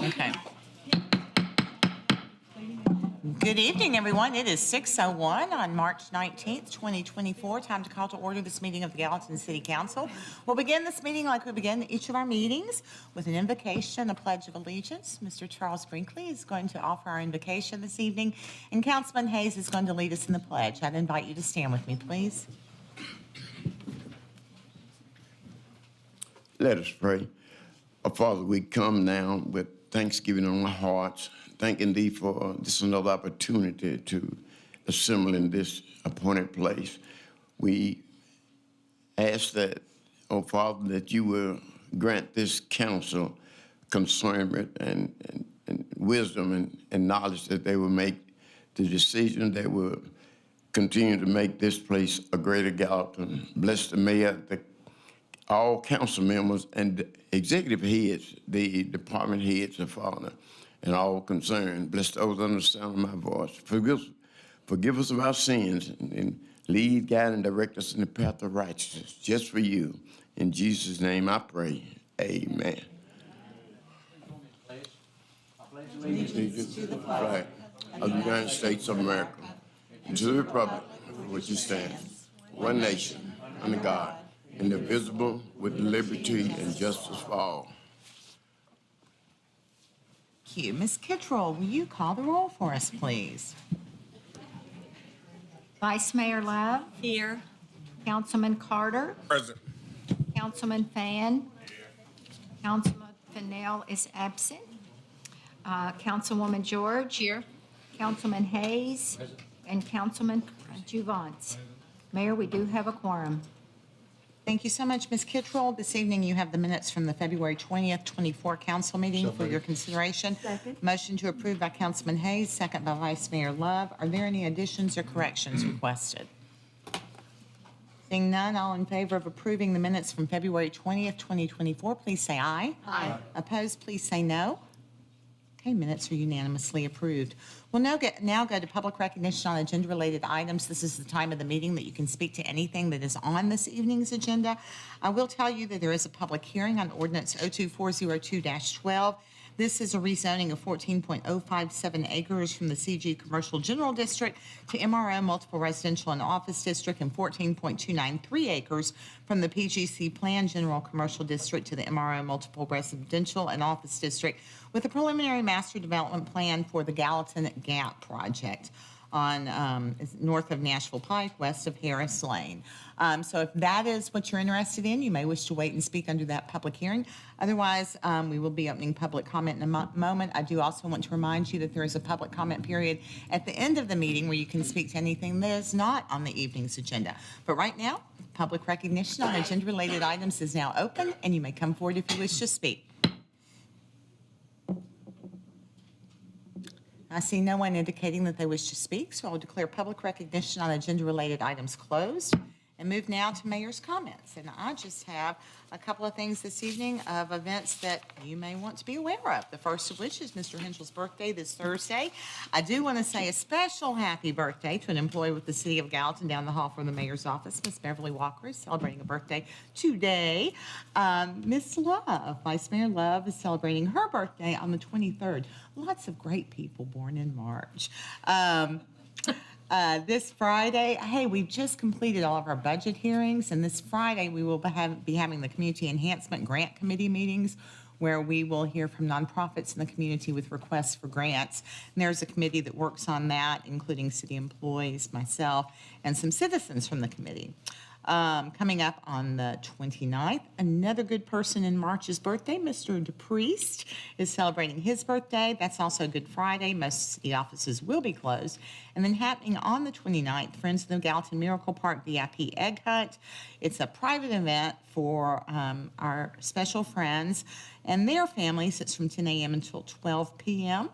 Okay. Good evening, everyone. It is 6:01 on March 19th, 2024. Time to call to order this meeting of the Gallatin City Council. We'll begin this meeting like we begin each of our meetings with an invocation, a pledge of allegiance. Mr. Charles Brinkley is going to offer our invocation this evening, and Councilman Hayes is going to lead us in the pledge. I'd invite you to stand with me, please. Let us pray. Our Father, we come now with thanksgiving on our hearts, thanking Thee for this another opportunity to assemble in this appointed place. We ask that, oh Father, that You will grant this council concernment and wisdom and knowledge that they will make the decision that will continue to make this place a greater Gallatin. Bless the mayor, all council members and executive heads, the department heads, the Father, and all concerned. Bless those under the sound of my voice. Forgive us of our sins and lead, guide, and direct us in the path of righteousness, just for You. In Jesus' name I pray. Amen. Allegiance to the flag of the United States of America, and to the republic for which it stands, one nation, under God, indivisible, with liberty and justice for all. Thank you. Ms. Kittrell, will you call the roll for us, please? Vice Mayor Love. Here. Councilman Carter. Present. Councilman Fan. Councilman Fennell is absent. Councilwoman George. Here. Councilman Hayes. And Councilman Juvance. Mayor, we do have a quorum. Thank you so much, Ms. Kittrell. This evening, you have the minutes from the February 20th, 24 council meeting for your consideration. Second. Motion to approve by Councilman Hayes, second by Vice Mayor Love. Are there any additions or corrections requested? Seeing none, all in favor of approving the minutes from February 20th, 2024, please say aye. Aye. Opposed, please say no. Okay, minutes are unanimously approved. We'll now go to public recognition on agenda-related items. This is the time of the meeting that you can speak to anything that is on this evening's agenda. I will tell you that there is a public hearing on ordinance 02402-12. This is a rezoning of 14.057 acres from the CG Commercial General District to MRO Multiple Residential and Office District, and 14.293 acres from the PGC Plan General Commercial District to the MRO Multiple Residential and Office District, with a preliminary master development plan for the Gallatin Gap project on north of Nashville Pike, west of Harris Lane. So if that is what you're interested in, you may wish to wait and speak under that public hearing. Otherwise, we will be opening public comment in a moment. I do also want to remind you that there is a public comment period at the end of the meeting where you can speak to anything that is not on the evening's agenda. But right now, public recognition on agenda-related items is now open, and you may come forward if you wish to speak. I see no one indicating that they wish to speak, so I will declare public recognition on agenda-related items closed and move now to mayor's comments. And I just have a couple of things this evening of events that you may want to be aware of. The first of which is Mr. Henschel's birthday this Thursday. I do want to say a special happy birthday to an employee with the City of Gallatin down the hall from the mayor's office. Miss Beverly Walker is celebrating a birthday today. Miss Love, Vice Mayor Love, is celebrating her birthday on the 23rd. Lots of great people born in March. This Friday, hey, we've just completed all of our budget hearings, and this Friday we will be having the Community Enhancement Grant Committee meetings, where we will hear from nonprofits in the community with requests for grants. And there's a committee that works on that, including city employees, myself, and some citizens from the committee. Coming up on the 29th, another good person in March's birthday, Mr. DePriest, is celebrating his birthday. That's also Good Friday. Most city offices will be closed. And then happening on the 29th, Friends of the Gallatin Miracle Park VIP Egg Hunt. It's a private event for our special friends and their families. It's from 10 a.m. until 12 p.m.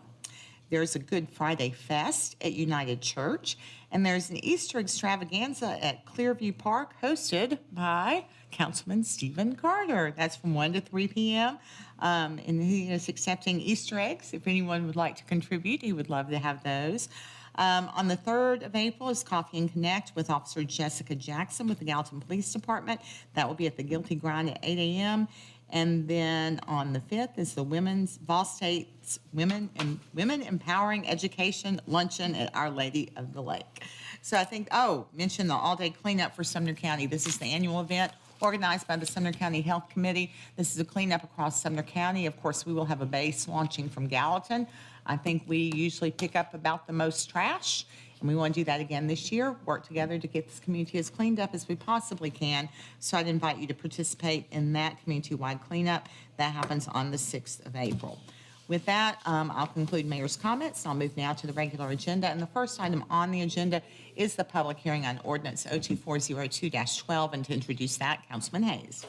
There's a Good Friday Fest at United Church, and there's an Easter extravaganza at Clearview Park hosted by Councilman Stephen Carter. That's from 1 to 3 p.m., and he is accepting Easter eggs. If anyone would like to contribute, he would love to have those. On the 3rd of April is Coffee and Connect with Officer Jessica Jackson with the Gallatin Police Department. That will be at the Guilty Grind at 8 a.m., And then on the 5th is the Vol State's Women Empowering Education Luncheon at Our Lady of the Lake. So I think, mention the all-day cleanup for Sumner County. This is the annual event organized by the Sumner County Health Committee. This is a cleanup across Sumner County. Of course, we will have a base launching from Gallatin. I think we usually pick up about the most trash, and we want to do that again this year, work together to get this community as cleaned up as we possibly can. So I'd invite you to participate in that community-wide cleanup. That happens on the 6th of April. With that, I'll conclude Mayor's comments. I'll move now to the regular agenda. And the first item on the agenda is the public hearing on ordinance 02402-12. And to introduce that, Councilman Hayes.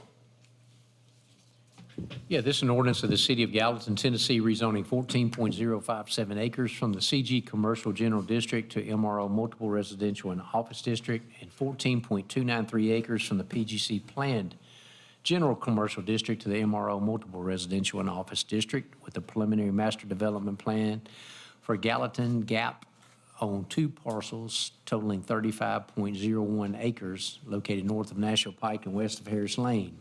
Yeah, this is an ordinance of the City of Gallatin, Tennessee, rezoning 14.057 acres from the CG Commercial General District to MRO Multiple Residential and Office District, and 14.293 acres from the PGC Planned General Commercial District to the MRO Multiple Residential and Office District, with a preliminary master development plan for Gallatin Gap on 2 parcels totaling 35.01 acres located north of Nashville Pike and west of Harris Lane.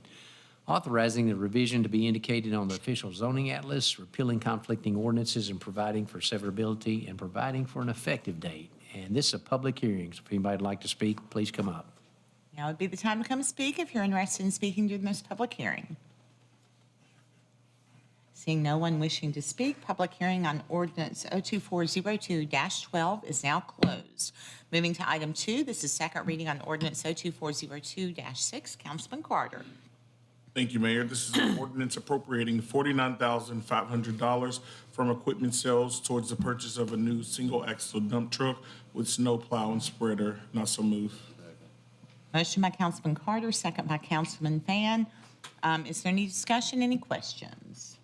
Authorizing the revision to be indicated on the official zoning atlas, repealing conflicting ordinances, and providing for severability, and providing for an effective date. And this is a public hearing, so if anybody would like to speak, please come up. Now would be the time to come speak if you're interested in speaking during this public hearing. Seeing no one wishing to speak, public hearing on ordinance 02402-12 is now closed. Moving to item 2, this is second reading on ordinance 02402-6. Councilman Carter. Thank you, Mayor. This is an ordinance appropriating $49,500 from equipment sales towards the purchase of a new single-axle dump truck with snow plow and spreader. Not so moved. Motion by Councilman Carter, second by Councilman Fan. Is there any discussion, any questions?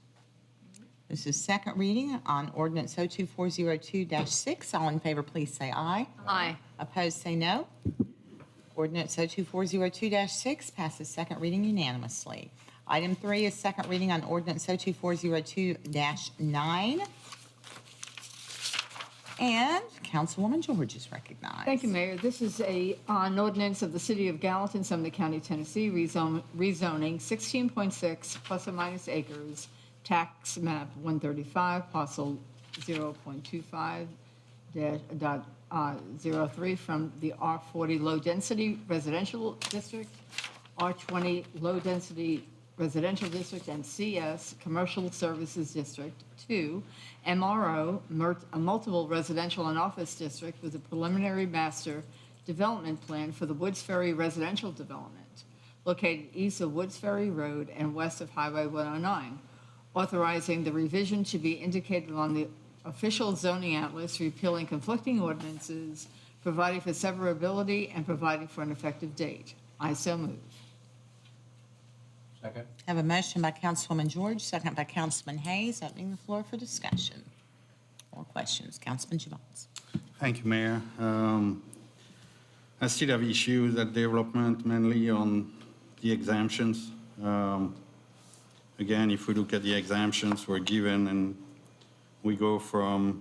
This is second reading on ordinance 02402-6. All in favor, please say aye. Aye. Opposed, say no. Ordinance 02402-6 passes second reading unanimously. Item 3 is second reading on ordinance 02402-9. And Councilwoman George is recognized. Thank you, Mayor. This is an ordinance of the City of Gallatin, Sumner County, Tennessee, rezoning 16.6 plus or minus acres, tax map 135, parcel 0.25-03 from the R40 Low Density Residential District, R20 Low Density Residential District, and CS Commercial Services District to MRO, a Multiple Residential and Office District, with a preliminary master development plan for the Woods Ferry Residential Development, located east of Woods Ferry Road and west of Highway 109, authorizing the revision to be indicated on the official zoning atlas, repealing conflicting ordinances, providing for severability, and providing for an effective date. I so move. Second. I have a motion by Councilwoman George, second by Councilman Hayes, opening the floor for discussion. Or questions. Councilman Javons. Thank you, Mayor. I still have issues at development, mainly on the exemptions. Again, if we look at the exemptions we're given, and we go from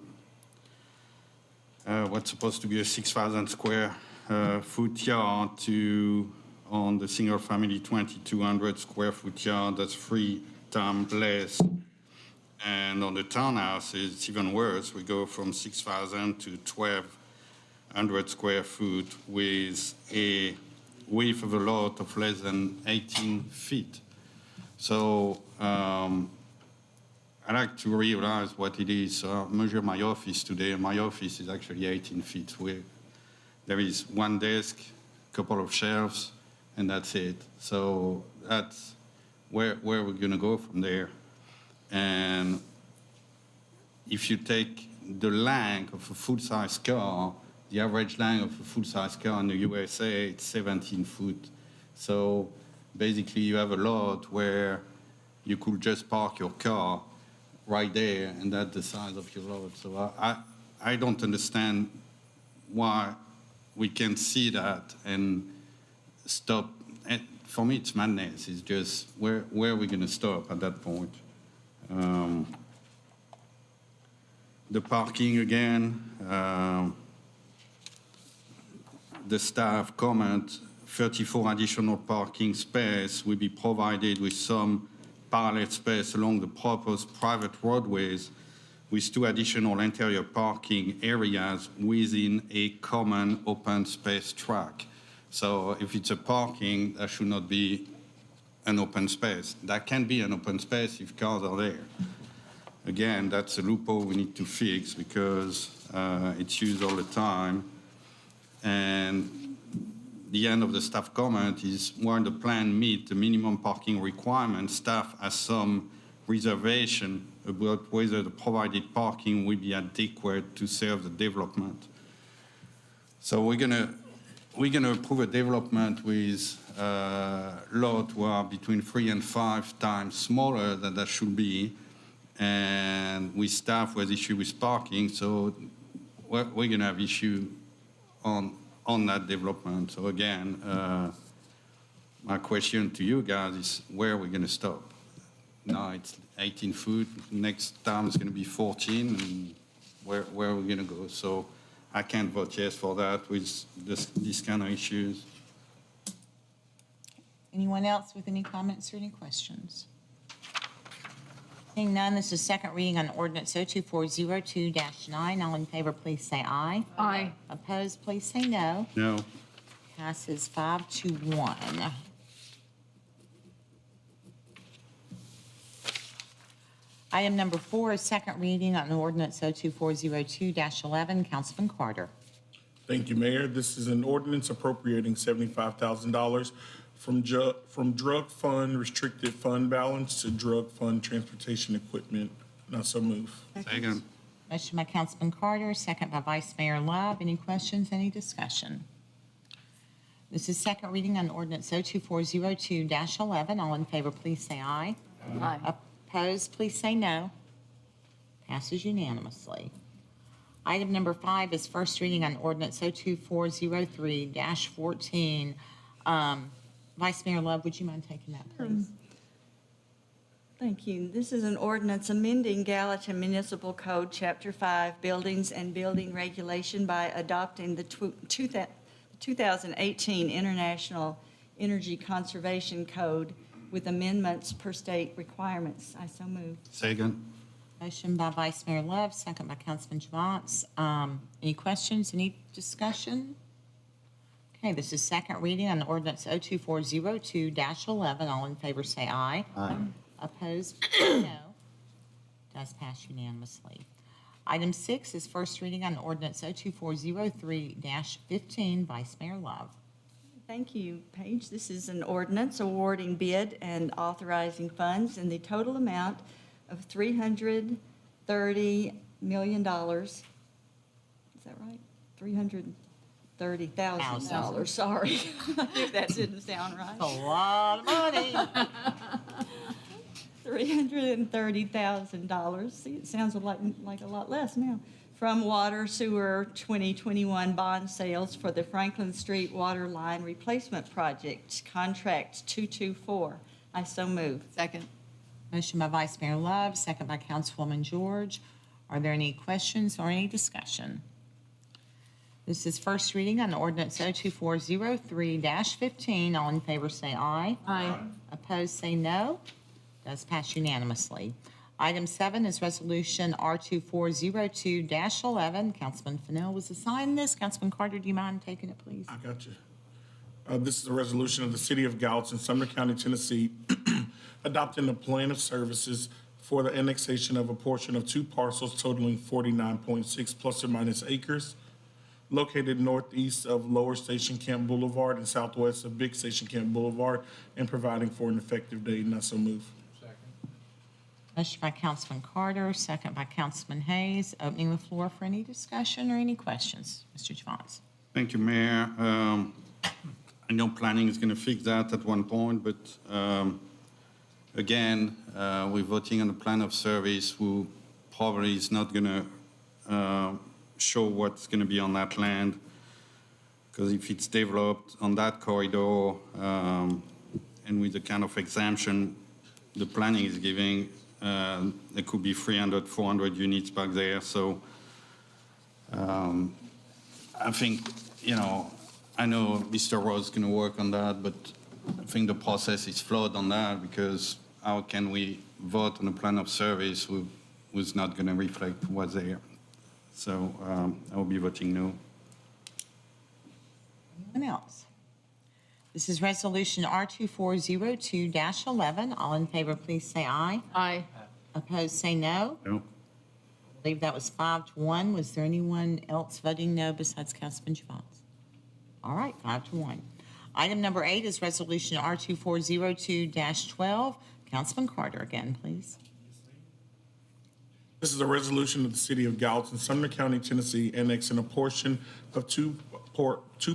what's supposed to be a 6,000 square foot yard to, on the single family, 2,200 square foot yard, that's 3 times less. And on the townhouse, it's even worse. We go from 6,000 to 1,200 square foot with a width of a lot of less than 18 feet. So I like to realize what it is. So I measure my office today, and my office is actually 18 feet. There is one desk, a couple of shelves, and that's it. So that's where we're going to go from there. And if you take the length of a full-size car, the average length of a full-size car in the USA, it's 17 foot. So basically you have a lot where you could just park your car right there, and that's the size of your lot. So I don't understand why we can see that and stop. And for me, it's madness. It's just where are we going to stop at that point? The parking again, the staff comment, 34 additional parking space will be provided with some parallel space along the proposed private roadways with 2 additional interior parking areas within a common open space track. So if it's a parking, that should not be an open space. That can be an open space if cars are there. Again, that's a loophole we need to fix because it's used all the time. And the end of the staff comment is where the plan meet the minimum parking requirement, staff has some reservation about whether the provided parking will be adequate to serve the development. So we're gonna approve a development with lot who are between 3 and 5 times smaller than that should be, and with staff with issue with parking, so we're gonna have issue on that development. So again, my question to you guys is where are we gonna stop? Now it's 18 foot, next time it's gonna be 14, and where are we gonna go? So I can't vote yes for that with these kind of issues. Anyone else with any comments or any questions? Seeing none, this is second reading on ordinance 02402-9. All in favor, please say aye. Aye. Opposed, please say no. No. Passes 5-1. Item number 4 is second reading on ordinance 02402-11. Councilman Carter. Thank you, Mayor. This is an ordinance appropriating $75,000 from drug fund restricted fund balance to drug fund transportation equipment. Not so move. Second. Motion by Councilman Carter, second by Vice Mayor Love. Any questions, any discussion? This is second reading on ordinance 02402-11. All in favor, please say aye. Aye. Opposed, please say no. Passes unanimously. Item number 5 is first reading on ordinance 02403-14. Vice Mayor Love, would you mind taking that, please? Thank you. This is an ordinance amending Gallatin Municipal Code, Chapter 5, Buildings and Building Regulation by adopting the 2018 International Energy Conservation Code with amendments per state requirements. I so move. Second. Motion by Vice Mayor Love, second by Councilman Javance. Any questions, any discussion? Okay, this is second reading on ordinance 02402-11. All in favor say aye. Aye. Opposed, no. Does pass unanimously. Item 6 is first reading on ordinance 02403-15. Vice Mayor Love. Thank you, Paige. This is an ordinance awarding bid and authorizing funds in the total amount of $330 million. Is that right? $330,000, sorry. If that didn't sound right. A lot of money. $330,000. See, it sounds like a lot less now. From Water Sewer 2021 bond sales for the Franklin Street Water Line Replacement Project, Contract 224. I so move. Second. Motion by Vice Mayor Love, second by Councilwoman George. Are there any questions or any discussion? This is first reading on ordinance 02403-15. All in favor say aye. Aye. Opposed say no. Does pass unanimously. Item 7 is resolution R2402-11. Councilman Fennell was assigned this. Councilman Carter, do you mind taking it, please? I got you. This is a resolution of the City of Gallatin, Sumner County, Tennessee, adopting a plan of services for the annexation of a portion of 2 parcels totaling 49.6 plus or minus acres located northeast of Lower Station Camp Boulevard and southwest of Big Station Camp Boulevard, and providing for an effective date. Not so move. Motion by Councilman Carter, second by Councilman Hayes. Opening the floor for any discussion or any questions. Mr. Javance. Thank you, Mayor. I know planning is going to fix that at one point, but again, we're voting on a plan of service who probably is not going to show what's going to be on that land, because if it's developed on that corridor and with the kind of exemption the planning is giving, there could be 300, 400 units back there. So I think, I know Mr. Rose is going to work on that, but I think the process is flawed on that because how can we vote on a plan of service who's not going to reflect what's there? So I will be voting no. Anyone else? This is Resolution R2402-11. All in favor, please say aye. Aye. Opposed, say no. No. I believe that was 5-1. Was there anyone else voting no besides Councilman Javons? All right, 5-1. Item number 8 is Resolution R2402-12. Councilman Carter again, please. This is a resolution of the City of Gallatin, Sumner County, Tennessee, annexing a portion of two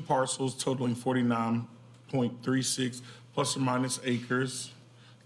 parcels totaling 49.36 plus or minus acres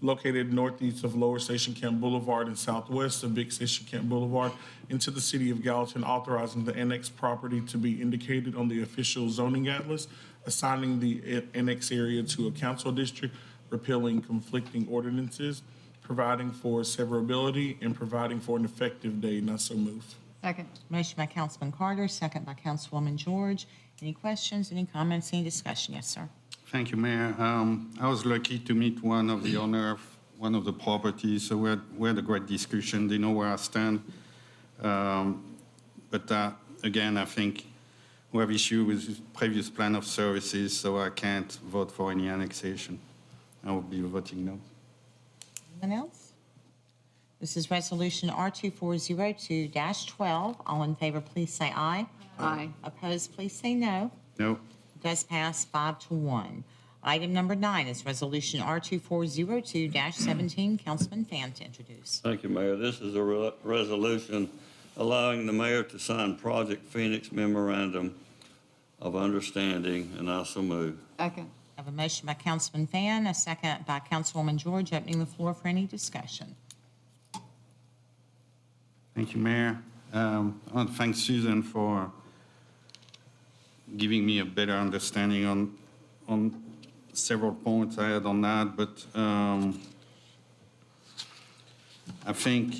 located northeast of Lower Station Camp Boulevard and southwest of Big Station Camp Boulevard into the City of Gallatin, authorizing the annexed property to be indicated on the official zoning atlas, assigning the annex area to a council district, repealing conflicting ordinances, providing for severability, and providing for an effective date. And I so move. Second. Motion by Councilman Carter, second by Councilwoman George. Any questions, any comments, any discussion? Yes, sir. Thank you, Mayor. I was lucky to meet one of the owner of one of the properties, so we had a great discussion. They know where I stand. But again, I think we have issue with previous plan of services, so I can't vote for any annexation. I will be voting no. Anyone else? This is Resolution R2402-12. All in favor, please say aye. Aye. Opposed, please say no. No. Does pass 5-1. Item number 9 is Resolution R2402-17. Councilman Pham to introduce. Thank you, Mayor. This is a resolution allowing the mayor to sign Project Phoenix Memorandum of Understanding, and I so move. Second. I have a motion by Councilman Phan, a second by Councilwoman George, opening the floor for any discussion. Thank you, Mayor. I want to thank Susan for giving me a better understanding on several points I had on that, but I think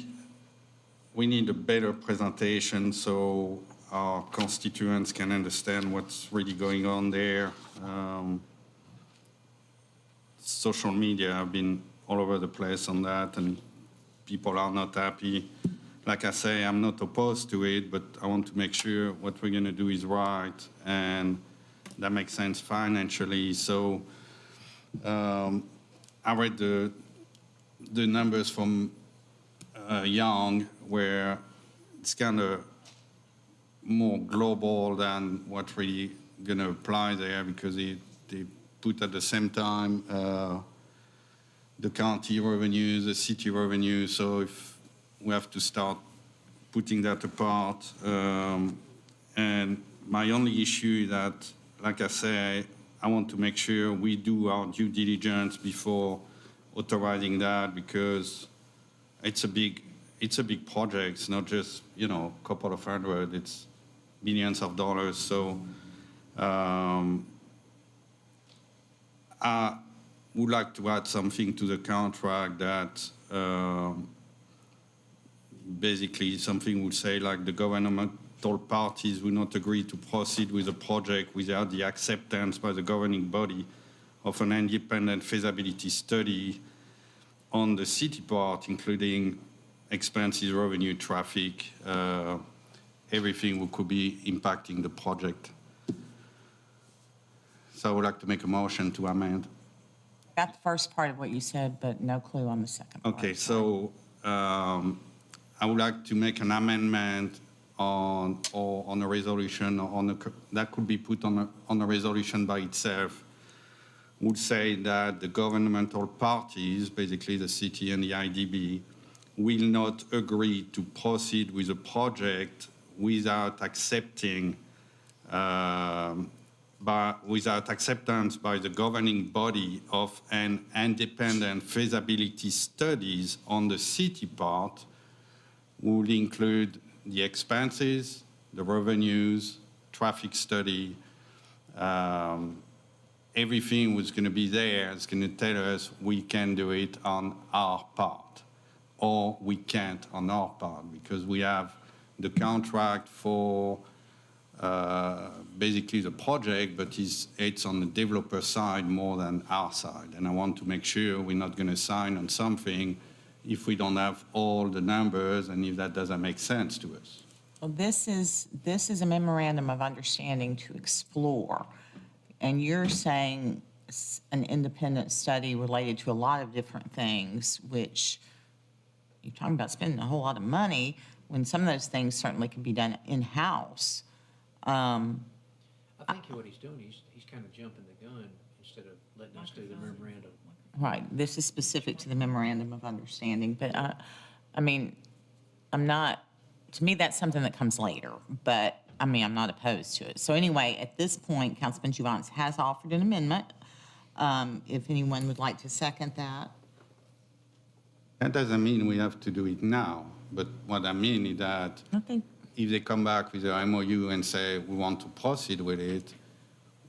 we need a better presentation so our constituents can understand what's really going on there. Social media have been all over the place on that, and people are not happy. Like I say, I'm not opposed to it, but I want to make sure what we're going to do is right, and that makes sense financially. So I read the numbers from Young, where it's kind of more global than what really going to apply there, because they put at the same time the county revenues, the city revenues. So if we have to start putting that apart. And my only issue is that, like I say, I want to make sure we do our due diligence before authorizing that, because it's a big project. It's not just, a couple of hundred, it's millions of dollars. So I would like to add something to the contract that basically something would say like the governmental parties will not agree to proceed with a project without the acceptance by the governing body of an independent feasibility study on the city part, including expenses, revenue, traffic, everything that could be impacting the project. So I would like to make a motion to amend. Got the first part of what you said, but no clue on the second part. Okay, so I would like to make an amendment on a resolution that could be put on a resolution by itself. Would say that the governmental parties, basically the city and the IDB, will not agree to proceed with a project without accepting without acceptance by the governing body of an independent feasibility studies on the city part, would include the expenses, the revenues, traffic study, everything was going to be there. It's going to tell us we can do it on our part, or we can't on our part, because we have the contract for basically the project, but it's on the developer side more than our side. And I want to make sure we're not going to sign on something if we don't have all the numbers and if that doesn't make sense to us. Well, this is a memorandum of understanding to explore. And you're saying an independent study related to a lot of different things, which you're talking about spending a whole lot of money when some of those things certainly can be done in-house. I think what he's doing, he's kind of jumping the gun instead of letting us do the memorandum. Right, this is specific to the memorandum of understanding, but I mean, to me, that's something that comes later, but, I mean, I'm not opposed to it. So anyway, at this point, Councilman Juvance has offered an amendment. If anyone would like to second that. That doesn't mean we have to do it now, but what I mean is that I think, if they come back with an MOU and say we want to proceed with it,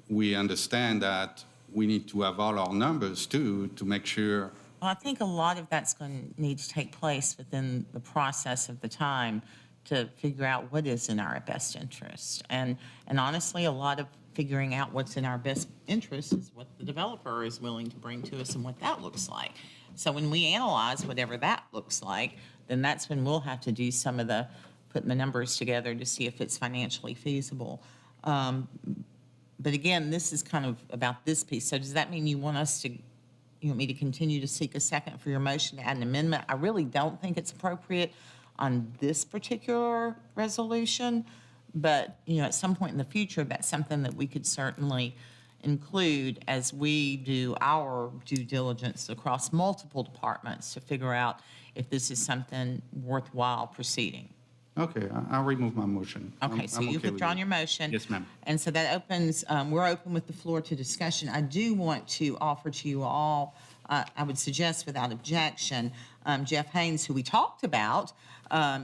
we understand that we need to have all our numbers too to make sure. well, I think a lot of that's going to need to take place within the process of the time to figure out what is in our best interest. And honestly, a lot of figuring out what's in our best interest is what the developer is willing to bring to us and what that looks like. So when we analyze whatever that looks like, then that's when we'll have to do some of the, putting the numbers together to see if it's financially feasible. But again, this is kind of about this piece. So does that mean you want me to continue to seek a second for your motion to add an amendment? I really don't think it's appropriate on this particular resolution, but, at some point in the future, that's something that we could certainly include as we do our due diligence across multiple departments to figure out if this is something worthwhile proceeding. Okay, I'll remove my motion. Okay, so you've with withdrawn it. your motion. Yes, ma'am. And so that opens, we're open with the floor to discussion. I do want to offer to you all, I would suggest without objection, Jeff Haynes, who we talked about,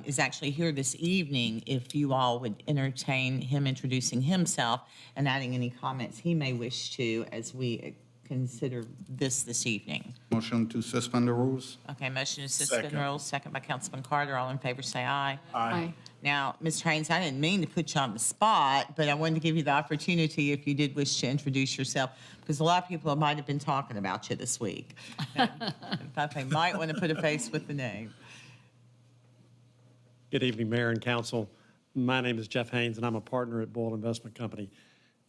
is actually here this evening. If you all would entertain him introducing himself and adding any comments he may wish to as we consider this evening. Motion to suspend the rules? Okay, motion to suspend Second. rules, second by Councilman Carter. All in favor, say aye. Aye. Now, Mr. Haynes, I didn't mean to put you on the spot, but I wanted to give you the opportunity if you did wish to introduce yourself, because a lot of people might have been talking about you this week. In fact, they might want to put a face with the name. Good evening, Mayor and Council. My name is Jeff Haynes, and I'm a partner at Boyle Investment Company.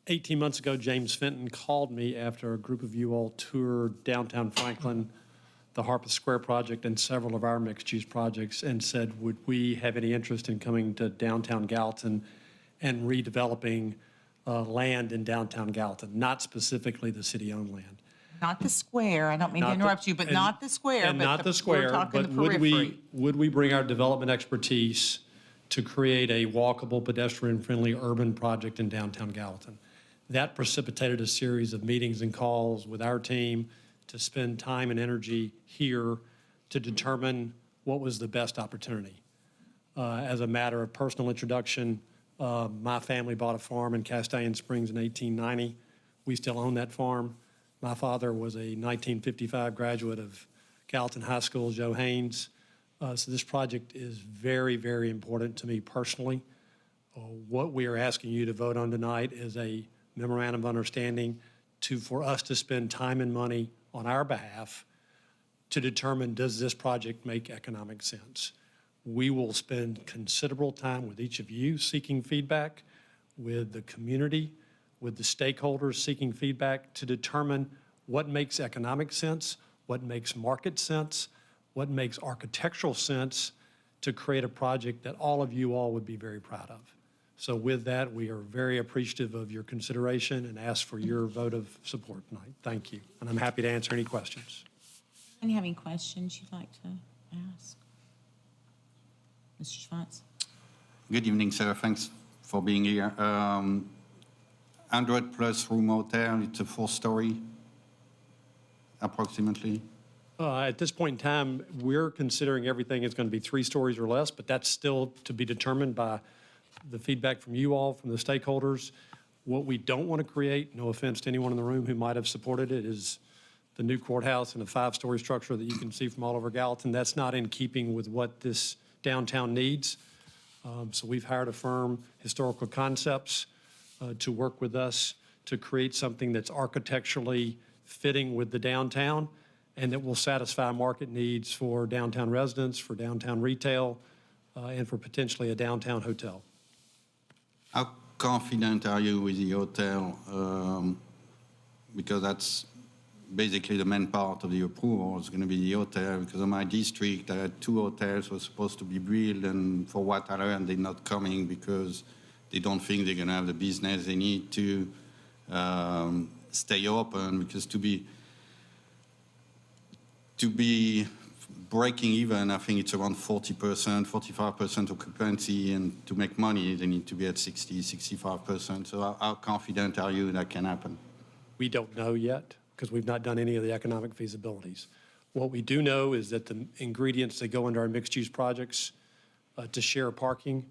18 months ago, James Fenton called me after a group of you all toured downtown Franklin, the Harpeth Square project, and several of our mixed-use projects, and said, would we have any interest in coming to downtown Gallatin and redeveloping land in downtown Gallatin, not specifically the city-owned land. Not the square, I don't mean to Not the- interrupt you, but and- not the square. And but not the we're square, talking but the periphery. would we bring our development expertise to create a walkable, pedestrian-friendly urban project in downtown Gallatin? That precipitated a series of meetings and calls with our team to spend time and energy here to determine what was the best opportunity. As a matter of personal introduction, my family bought a farm in Castellan Springs in 1890. We still own that farm. My father was a 1955 graduate of Gallatin High School, Joe Haynes. So this project is very, very important to me personally. What we are asking you to vote on tonight is a memorandum of understanding for us to spend time and money on our behalf to determine, does this project make economic sense? We will spend considerable time with each of you seeking feedback, with the community, with the stakeholders seeking feedback to determine what makes economic sense, what makes market sense, what makes architectural sense to create a project that all of you all would be very proud of. So with that, we are very appreciative of your consideration and ask for your vote of support tonight. Thank you. And I'm happy to answer any questions. Do you have any questions you'd like to ask? Mr. Schwartz? Good evening, sir. Thanks for being here. 100-plus room hotel, it's a 4-story, approximately. At this point in time, we're considering everything is going to be 3 stories or less, but that's still to be determined by the feedback from you all, from the stakeholders. What we don't want to create, no offense to anyone in the room who might have supported it, is the new courthouse and a 5-story structure that you can see from all over Gallatin. That's not in keeping with what this downtown needs. So we've hired a firm, Historical Concepts, to work with us to create something that's architecturally fitting with the downtown and that will satisfy market needs for downtown residents, for downtown retail, and for potentially a downtown hotel. How confident are you with the hotel? Because that's basically the main part of the approval is going to be the hotel. Because in my district, I had 2 hotels were supposed to be built, and for what I learned, they're not coming because they don't think they're going to have the business they need to stay open. Because to be breaking even, I think it's around 40%, 45% occupancy, and to make money, they need to be at 60, 65%. So how confident are you that can happen? We don't know yet because we've not done any of the economic feasibilities. What we do know is that the ingredients that go into our mixed-use projects to share parking,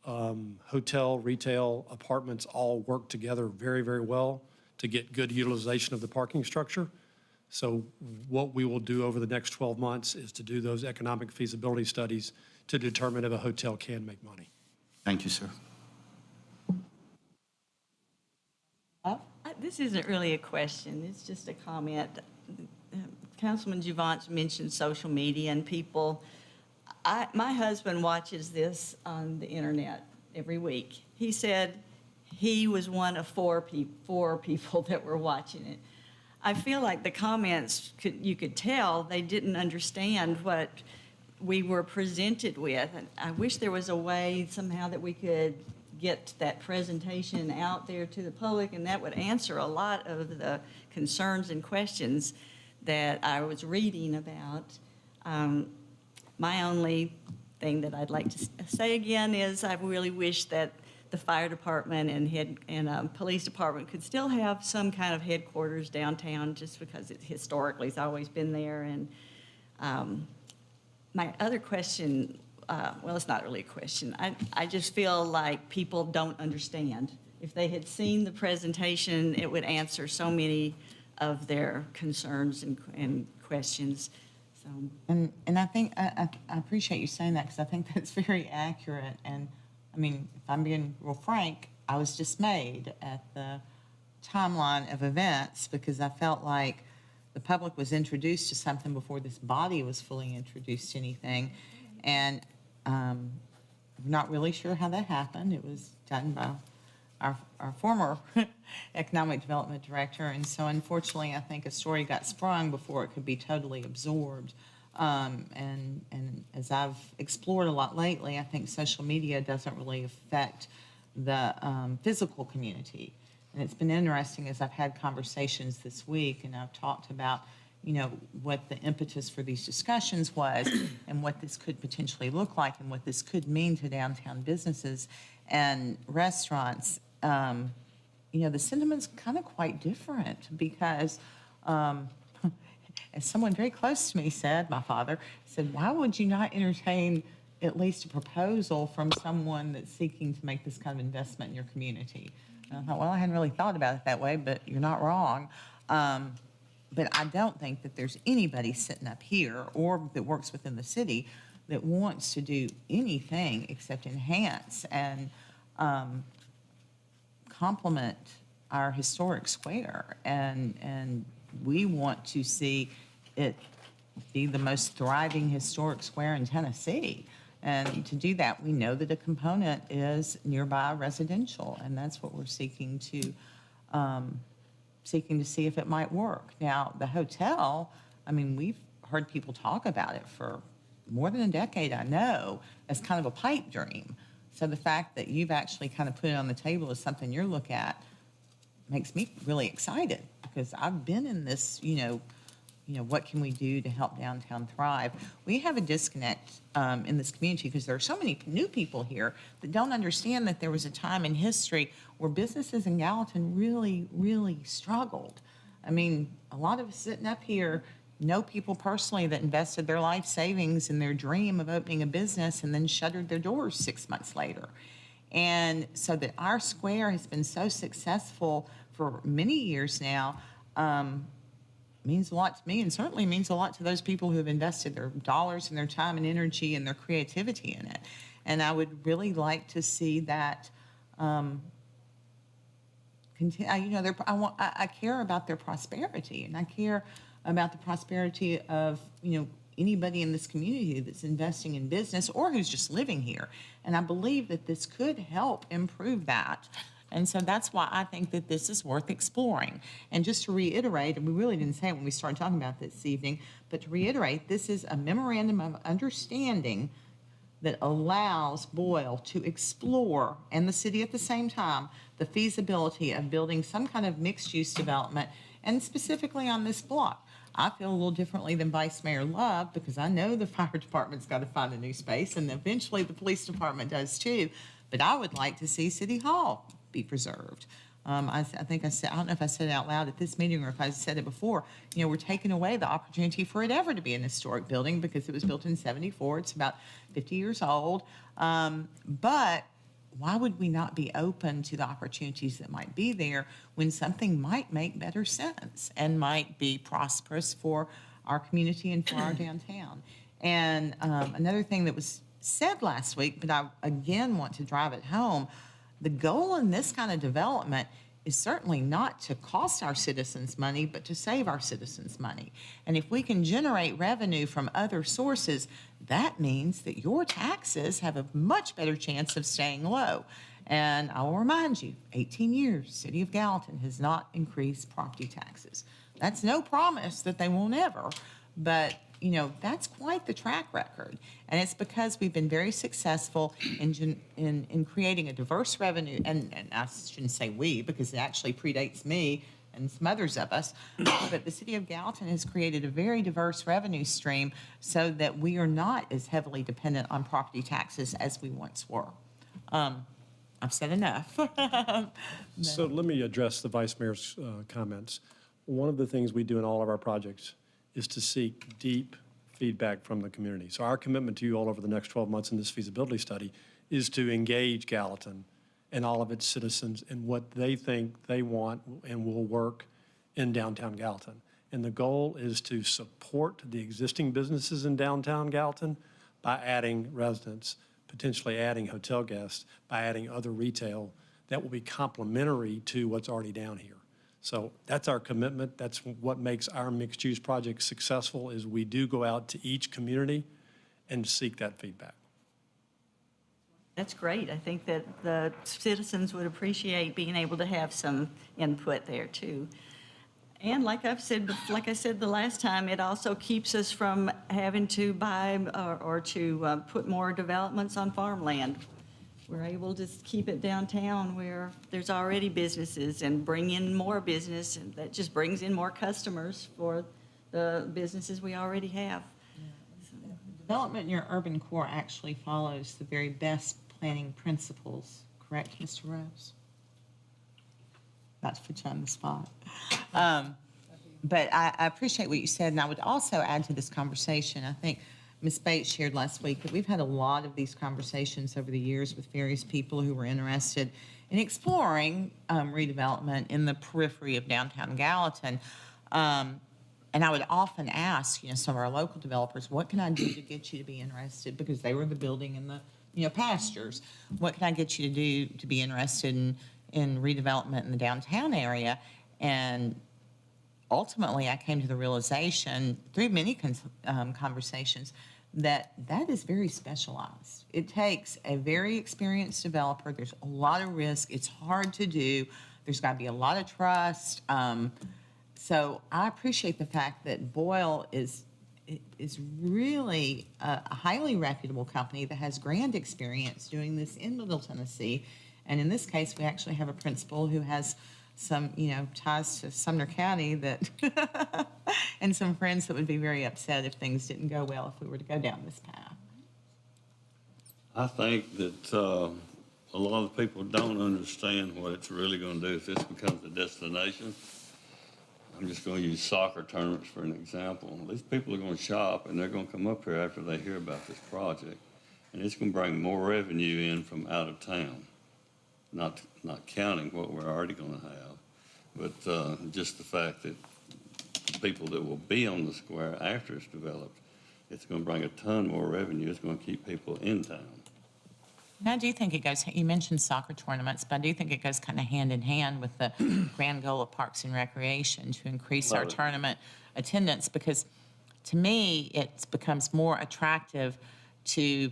hotel, retail, apartments all work together very, very well to get good utilization of the parking structure. So what we will do over the next 12 months is to do those economic feasibility studies to determine if a hotel can make money. Thank you, sir. This isn't really a question, it's just a comment. Councilman Juvant mentioned social media and people. My husband watches this on the internet every week. He said he was one of four people that were watching it. I feel like the comments, you could tell they didn't understand what we were presented with. And I wish there was a way somehow that we could get that presentation out there to the public, and that would answer a lot of the concerns and questions that I was reading about. My only thing that I'd like to say again is I really wish that the fire department and police department could still have some kind of headquarters downtown, just because it historically has always been there. And my other question, well, it's not really a question. I just feel like people don't understand. If they had seen the presentation, it would answer so many of their concerns and questions. So, And I think, I appreciate you saying that, because I think that's very accurate. And I mean, if I'm being real frank, I was dismayed at the timeline of events, because I felt like the public was introduced to something before this body was fully introduced to anything. And I'm not really sure how that happened. It was done by our former economic development director. And so unfortunately, I think a story got sprung before it could be totally absorbed. And as I've explored a lot lately, I think social media doesn't really affect the physical community. And it's been interesting as I've had conversations this week, and I've talked about, you know, what the impetus for these discussions was and what this could potentially look like and what this could mean to downtown businesses and restaurants. You know, the sentiment's kind of quite different, because as someone very close to me said, my father said, why would you not entertain at least a proposal from someone that's seeking to make this kind of investment in your community? And I thought, well, I hadn't really thought about it that way, but you're not wrong. But I don't think that there's anybody sitting up here or that works within the city that wants to do anything except enhance and complement our historic square. And we want to see it be the most thriving historic square in Tennessee. And to do that, we know that a component is nearby residential, and that's what we're seeking to see if it might work. Now, the hotel, I mean, we've heard people talk about it for more than a decade, I know, as kind of a pipe dream. So the fact that you've actually kind of put it on the table as something you're looking at makes me really excited, because I've been in this, you know, what can we do to help downtown thrive? We have a disconnect in this community because there are so many new people here that don't understand that there was a time in history where businesses in Gallatin really, really struggled. I mean, a lot of us sitting up here know people personally that invested their life savings in their dream of opening a business and then shuttered their doors 6 months later. And so that our square has been so successful for many years now means a lot to me, and certainly means a lot to those people who have invested their dollars and their time and energy and their creativity in it. And I would really like to see that, I care about their prosperity, and I care about the prosperity of, anybody in this community that's investing in business or who's just living here. And I believe that this could help improve that. And so that's why I think that this is worth exploring. And just to reiterate, and we really didn't say it when we started talking about this evening, but to reiterate, this is a memorandum of understanding that allows Boyle to explore, and the city at the same time, the feasibility of building some kind of mixed-use development, and specifically on this block. I feel a little differently than Vice Mayor Love, because I know the fire department's got to find a new space, and eventually the police department does too. But I would like to see City Hall be preserved. I think I said, I don't know if I said it out loud at this meeting or if I said it before, we're taking away the opportunity for it ever to be an historic building because it was built in 74. It's about 50 years old. But why would we not be open to the opportunities that might be there when something might make better sense and might be prosperous for our community and for our downtown? And another thing that was said last week, but I again want to drive it home, the goal in this kind of development is certainly not to cost our citizens money, but to save our citizens money. And if we can generate revenue from other sources, that means that your taxes have a much better chance of staying low. And I will remind you, 18 years, City of Gallatin has not increased property taxes. That's no promise that they won't ever, but that's quite the track record. And it's because we've been very successful in creating a diverse revenue, and I shouldn't say we, because it actually predates me and some others of us, but the City of Gallatin has created a very diverse revenue stream so that we are not as heavily dependent on property taxes as we once were. I've said enough. So let me address the Vice Mayor's comments. One of the things we do in all of our projects is to seek deep feedback from the community. So our commitment to you all over the next 12 months in this feasibility study is to engage Gallatin and all of its citizens in what they think they want and will work in downtown Gallatin. And the goal is to support the existing businesses in downtown Gallatin by adding residents, potentially adding hotel guests, by adding other retail that will be complementary to what's already down here. So that's our commitment. That's what makes our mixed-use project successful, is we do go out to each community and seek that feedback. That's great. I think that the citizens would appreciate being able to have some input there too. And like I said the last time, it also keeps us from having to buy or to put more developments on farmland. We're able to keep it downtown where there's already businesses and bring in more business, and that just brings in more customers for the businesses we already have. Development in your urban core actually follows the very best planning principles, correct, Mr. Rose? Not to put you on the spot. But I appreciate what you said, and I would also add to this conversation, I think Ms. Bates shared last week that we've had a lot of these conversations over the years with various people who were interested in exploring redevelopment in the periphery of downtown Gallatin. And I would often ask, some of our local developers, what can I do to get you to be interested? Because they were the building and the pastures. What can I get you to do to be interested in redevelopment in the downtown area? And ultimately, I came to the realization through many conversations that is very specialized. It takes a very experienced developer. There's a lot of risk. It's hard to do. There's got to be a lot of trust. So I appreciate the fact that Boyle is really a highly reputable company that has grand experience doing this in Middle Tennessee. And in this case, we actually have a principal who has some, ties to Sumner County that, and some friends that would be very upset if things didn't go well if we were to go down this path. I think that a lot of people don't understand what it's really going to do if this becomes a destination. I'm just going to use soccer tournaments for an example. These people are going to shop, and they're going to come up here after they hear about this project, and it's going to bring more revenue in from out of town, not counting what we're already going to have, but just the fact that the people that will be on the square after it's developed, it's going to bring a ton more revenue. It's going to keep people in town. And I do think it goes, you mentioned soccer tournaments, but I do think it goes kind of hand in hand with the grand goal of Parks and Recreation to increase our Love it. tournament attendance, because to me, it becomes more attractive to,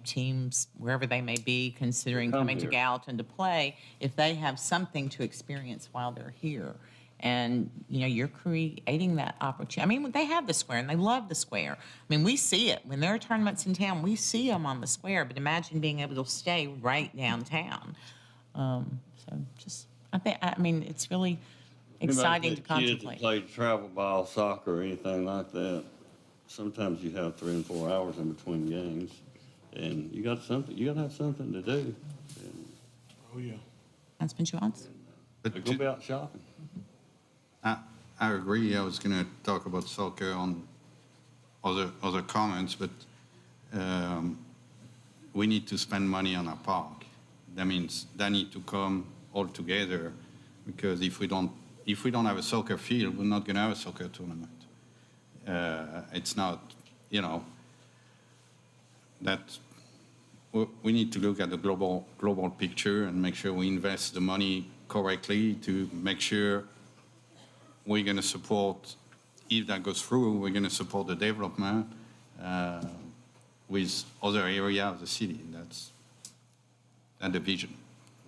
teams, wherever they may be, considering Come coming to here. Gallatin to play, if they have something to experience while they're here. And, you're creating that opportunity. I mean, they have the square and they love the square. I mean, we see it. When there are tournaments in town, we see them on the square, but imagine being able to stay right downtown. I mean, it's really exciting to Kids that contemplate. play travel ball, soccer, or anything like that, sometimes you have 3 and 4 hours in between games, and you got to have something to do. Oh, yeah. Councilman Johnson? But They're going to be out shopping. I agree. I was going to talk about soccer on other comments, but we need to spend money on our park. That means they need to come all together, because if we don't have a soccer field, we're not going to have a soccer tournament. It's not, that we need to look at the global picture and make sure we invest the money correctly to make sure we're going to support, if that goes through, we're going to support the development with other areas of the city. That's the vision.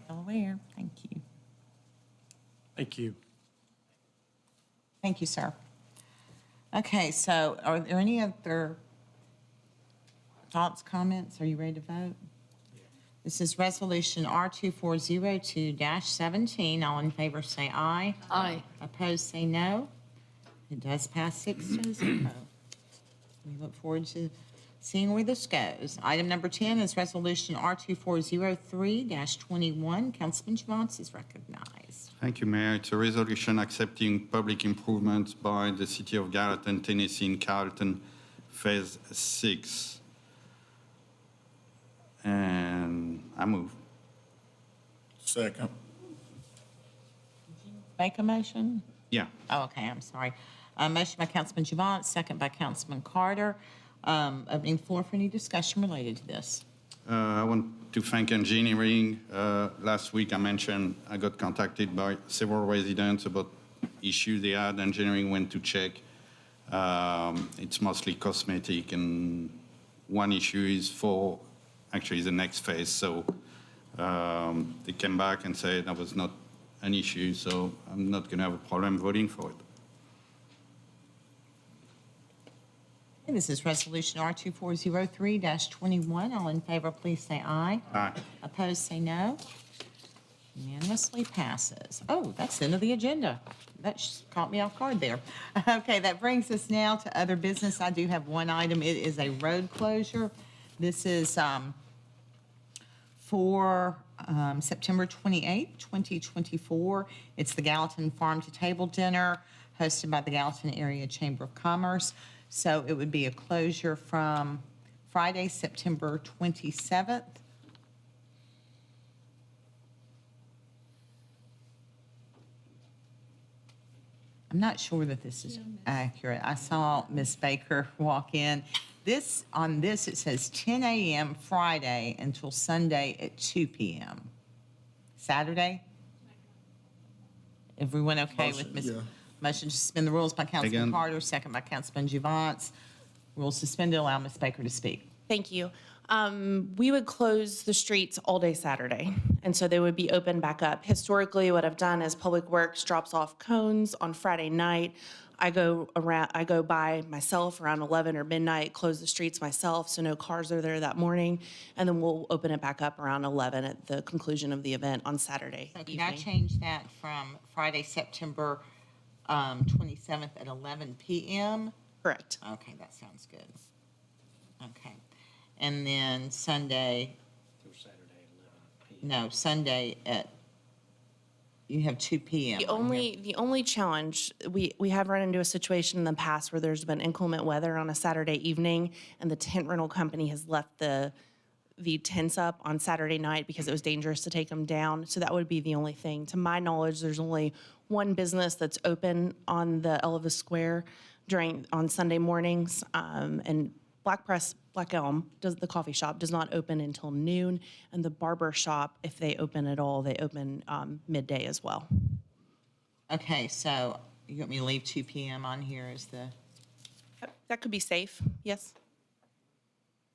Well aware. Thank you. Thank you. Thank you, sir. Okay, so are there any other thoughts, comments? Are you ready to vote? This is Resolution R2402-17. All in favor say aye. Aye. Opposed, say no. It does pass 6-0. We look forward to seeing where this goes. Item number 10 is Resolution R2403-21. Councilman Johnson is recognized. Thank you, Mayor. It's a resolution accepting public improvements by the City of Gallatin, Tennessee, in Carlton, Phase 6. And I move. Second. Make a motion? Yeah. Oh, okay, I'm sorry. Motion by Councilman Javant, second by Councilman Carter. Opening floor for any discussion related to this. I want to thank engineering. Last week I mentioned I got contacted by several residents about issues they had. Engineering went to check. It's mostly cosmetic, and one issue is for actually the next phase. So they came back and said that was not an issue, so I'm not going to have a problem voting for it. Okay, this is Resolution R2403-21. All in favor, please say aye. Aye. Opposed, say no. Unanimously passes. Oh, that's the end of the agenda. That just caught me off guard there. Okay, that brings us now to other business. I do have one item. It is a road closure. This is for September 28, 2024. It's the Gallatin Farm to Table Dinner hosted by the Gallatin Area Chamber of Commerce. So it would be a closure from Friday, September 27th. I'm not sure that this is accurate. I saw Ms. Baker walk in. On this, it says 10 a.m. Friday until Sunday at 2 p.m. Saturday? Everyone okay with Motion, yeah. Motion to suspend the rules by Councilman Again. Carter, second by Councilman Juvance. Rules suspended, allow Ms. Baker to speak. Thank you. We would close the streets all day Saturday, and so they would be open back up. Historically, what I've done is Public Works drops off cones on Friday night. I go by myself around 11 or midnight, close the streets myself, so no cars are there that morning, and then we'll open it back up around 11 at the conclusion of the event on Saturday So can I evening. change that from Friday, September 27th at 11 p.m.? Correct. Okay, that sounds good. Okay. And then Sunday, no, Sunday at, you have 2 p.m. The on here. only challenge, we have run into a situation in the past where there's been inclement weather on a Saturday evening, and the tent rental company has left the tents up on Saturday night because it was dangerous to take them down. So that would be the only thing. To my knowledge, there's only one business that's open on the Elvis Square on Sunday mornings, and Black Elm, does the coffee shop, does not open until noon, and the barber shop, if they open at all, they open midday as well. Okay, so you want me to leave 2 PM on here as That could be safe, yes?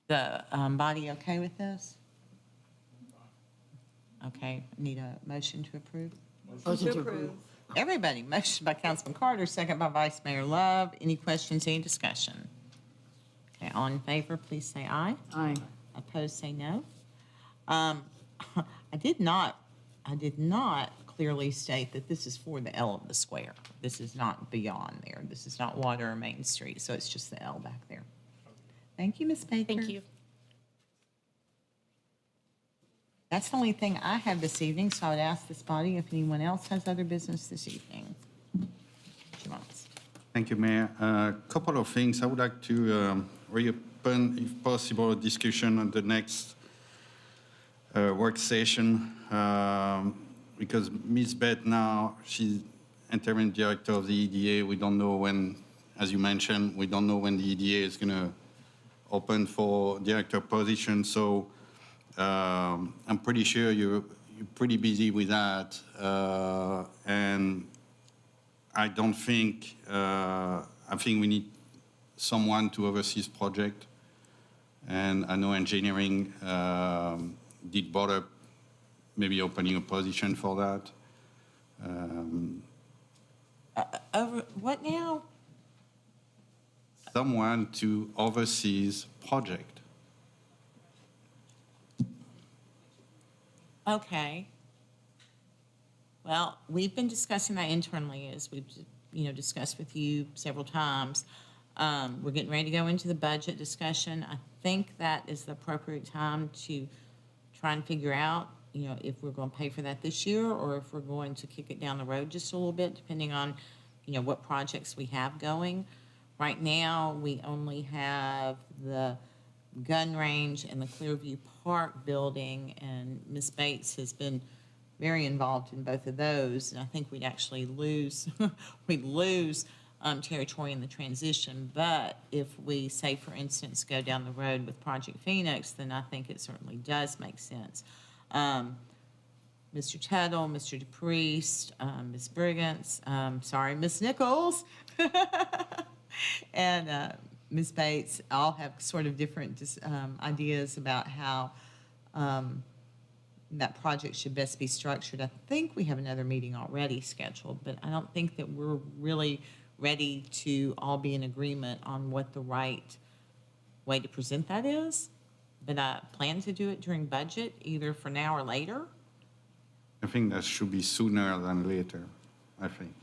the body okay with this? Okay, need a motion to approve? Motion to approve. Everybody, motion by Councilman Carter, second by Vice Mayor Love. Any questions, any discussion? Okay, all in favor, please say aye. Aye. Opposed, say no. I did not clearly state that this is for the L of the square. This is not beyond there. This is not Water or Main Street, so it's just the L back there. Thank you, Ms. Baker. Thank you. That's the only thing I have this evening, so I would ask this body if anyone else has other business this evening. Javance. Thank you, Mayor. A couple of things. I would like to reopen, if possible, a discussion on the next work session, because Ms. Beth now, she's interim director of the EDA. We don't know when, as you mentioned, we don't know when the EDA is going to open for director position. So I'm pretty sure you're pretty busy with that. And I don't think, I think we need someone to oversee this project. And I know engineering did brought up maybe opening a position for that. Over, what now? Someone to oversee this project. Okay. Well, we've been discussing that internally, as we've, discussed with you several times. We're getting ready to go into the budget discussion. I think that is the appropriate time to try and figure out, if we're going to pay for that this year or if we're going to kick it down the road just a little bit, depending on, what projects we have going. Right now, we only have the gun range and the Clearview Park building, and Ms. Bates has been very involved in both of those, and I think we'd actually lose, territory in the transition. But if we, say, for instance, go down the road with Project Phoenix, then I think it certainly does make sense. Mr. Tuttle, Mr. DePriest, Ms. Brigance, Ms. Nichols, and Ms. Bates all have sort of different ideas about how that project should best be structured. I think we have another meeting already scheduled, but I don't think that we're really ready to all be in agreement on what the right way to present that is. But I plan to do it during budget, either for now or later. I think that should be sooner than later, I think.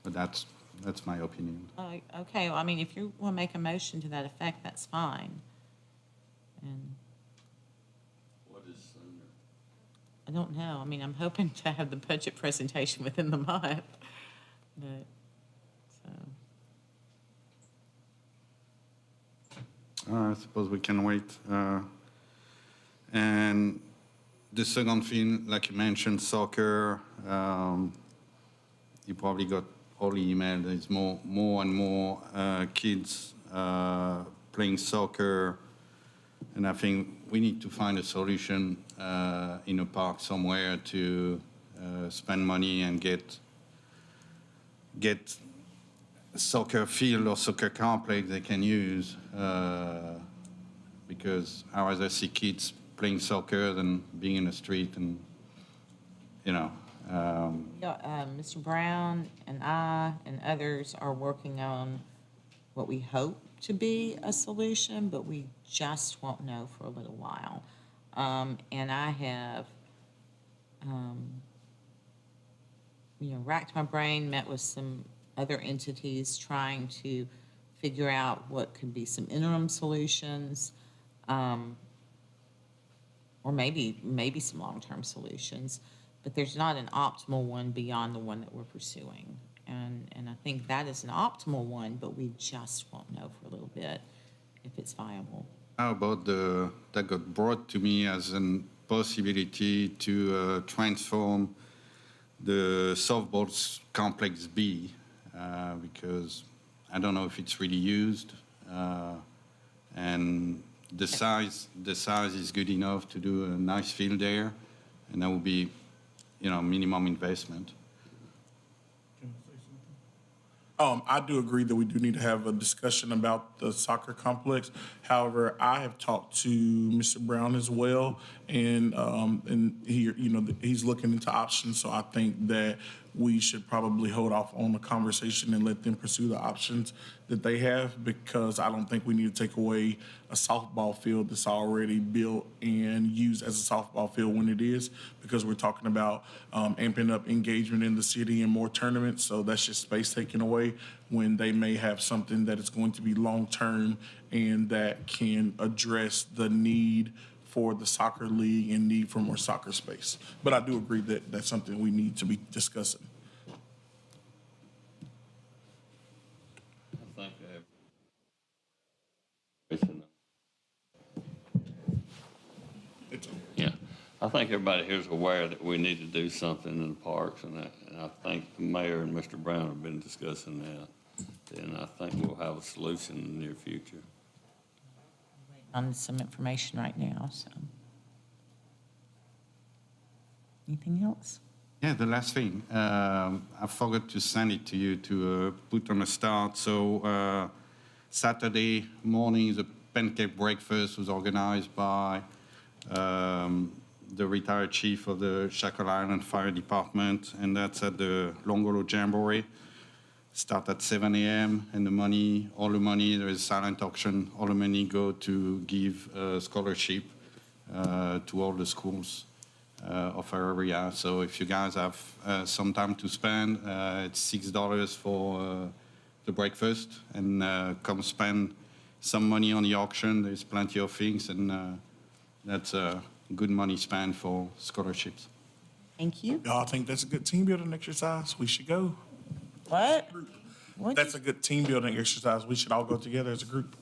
But that's my opinion. Okay, well, I mean, if you want to make a motion to that effect, that's fine. And What is sooner? I don't know. I mean, I'm hoping to have the budget presentation within the month. But, so. I suppose we can wait. And the second thing, like you mentioned, soccer. You probably got all the email. There's more and more kids playing soccer, and I think we need to find a solution in a park somewhere to spend money and get a soccer field or soccer complex they can use, because I rather see kids playing soccer than being in the street, and Mr. Brown and I and others are working on what we hope to be a solution, but we just won't know for a little while. And I have, racked my brain, met with some other entities trying to figure out what could be some interim solutions, or maybe some long-term solutions. But there's not an optimal one beyond the one that we're pursuing. And I think that is an optimal one, but we just won't know for a little bit if it's viable. How about that got brought to me as a possibility to transform the softball complex B, because I don't know if it's really used. And the size is good enough to do a nice field there, and that would be, minimum investment. I do agree that we do need to have a discussion about the soccer complex. However, I have talked to Mr. Brown as well, and he, he's looking into options. So I think that we should probably hold off on the conversation and let them pursue the options that they have, because I don't think we need to take away a softball field that's already built and used as a softball field when it is, because we're talking about amping up engagement in the city and more tournaments. So that's just space taken away when they may have something that is going to be long-term and that can address the need for the soccer league and need for more soccer space. But I do agree that that's something we need to be discussing. I think yeah, I think everybody here is aware that we need to do something in the parks, and I think the mayor and Mr. Brown have been discussing that, and I think we'll have a solution in the near future. On some information right now, so. Anything else? Yeah, the last thing, I forgot to send it to you to put on a start. So Saturday morning, the pancake breakfast was organized by the retired chief of the Shackle Island Fire Department, and that's at the Longolo Jamboree. Start at 7 a.m. and all the money, there is silent auction, all the money go to give scholarship to all the schools of our area. So if you guys have some time to spend, it's $6 for the breakfast, and come spend some money on the auction. There's plenty of things, and that's good money spent for scholarships. Thank you. Y'all think that's a good team building exercise? We should go. What? What? That's a good team building exercise. We should all go together as a group.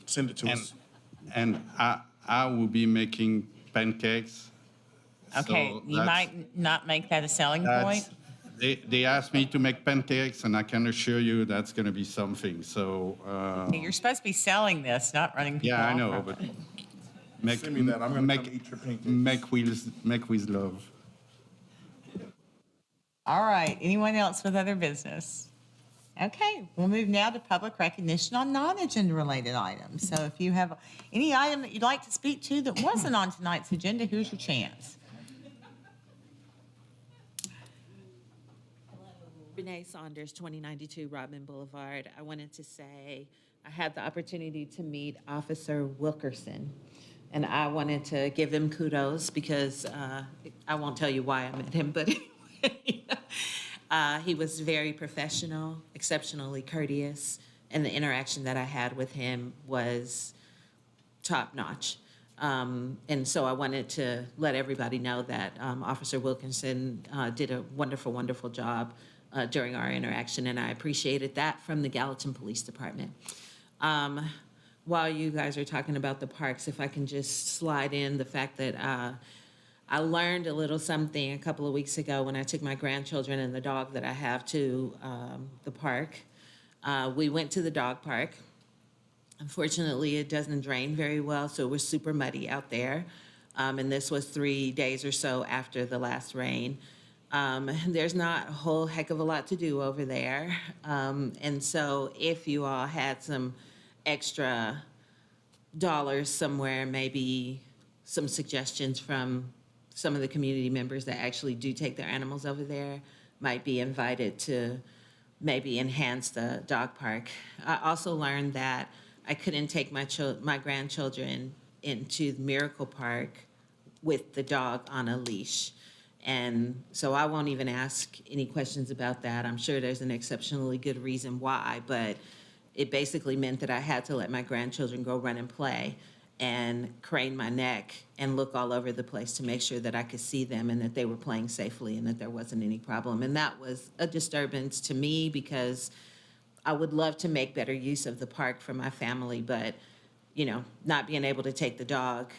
Send it to us. And I will be making pancakes. Okay, so you that's- might not make that a selling that's- point. They asked me to make pancakes, and I can assure you that's going to be something. So You're supposed to be selling this, not running people yeah, I off know, of but it. make Send me that. I'm gonna come eat your pancakes. make with love. All right, anyone else with other business? Okay, we'll move now to public recognition on non-agenda related items. So if you have any item that you'd like to speak to that wasn't on tonight's agenda, here's your chance. Renee Saunders, 2092 Rodman Boulevard. I wanted to say I had the opportunity to meet Officer Wilkerson, and I wanted to give him kudos because I won't tell you why I met him, but anyway, he was very professional, exceptionally courteous, and the interaction that I had with him was top-notch. And so I wanted to let everybody know that Officer Wilkinson did a wonderful, wonderful job during our interaction, and I appreciated that from the Gallatin Police Department. While you guys are talking about the parks, if I can just slide in the fact that I learned a little something a couple of weeks ago when I took my grandchildren and the dog that I have to the park. We went to the dog park. Unfortunately, it doesn't drain very well, so it was super muddy out there. And this was 3 days or so after the last rain. There's not a whole heck of a lot to do over there. And so if you all had some extra dollars somewhere, maybe some suggestions from some of the community members that actually do take their animals over there might be invited to maybe enhance the dog park. I also learned that I couldn't take my grandchildren into Miracle Park with the dog on a leash. And so I won't even ask any questions about that. I'm sure there's an exceptionally good reason why, but it basically meant that I had to let my grandchildren go run and play and crane my neck and look all over the place to make sure that I could see them and that they were playing safely and that there wasn't any problem. And that was a disturbance to me because I would love to make better use of the park for my family, but, you know, not being able to take the dog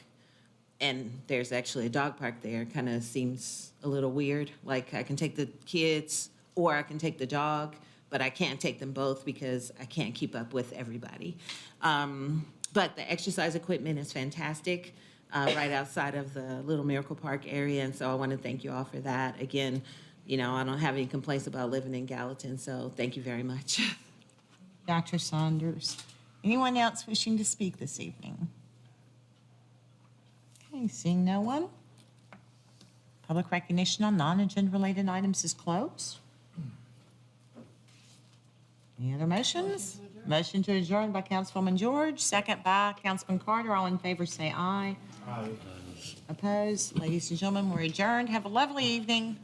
and there's actually a dog park there kind of seems a little weird. Like I can take the kids or I can take the dog, but but I can't take them both because I can't keep up with everybody. But the exercise equipment is fantastic, right outside of the Little Miracle Park area, and so I want to thank you all for that. Again, you know, I don't have any complaints about living in Gallatin, so thank you very much. Dr. Saunders. Anyone else wishing to speak this evening? Okay, seeing no one. Public recognition on non-agenda related items is closed. Any other motions? Motion to adjourn by Councilwoman George, second by Councilman Carter. All in favor say aye. Aye. Opposed? Ladies and gentlemen, we're adjourned. Have a lovely evening.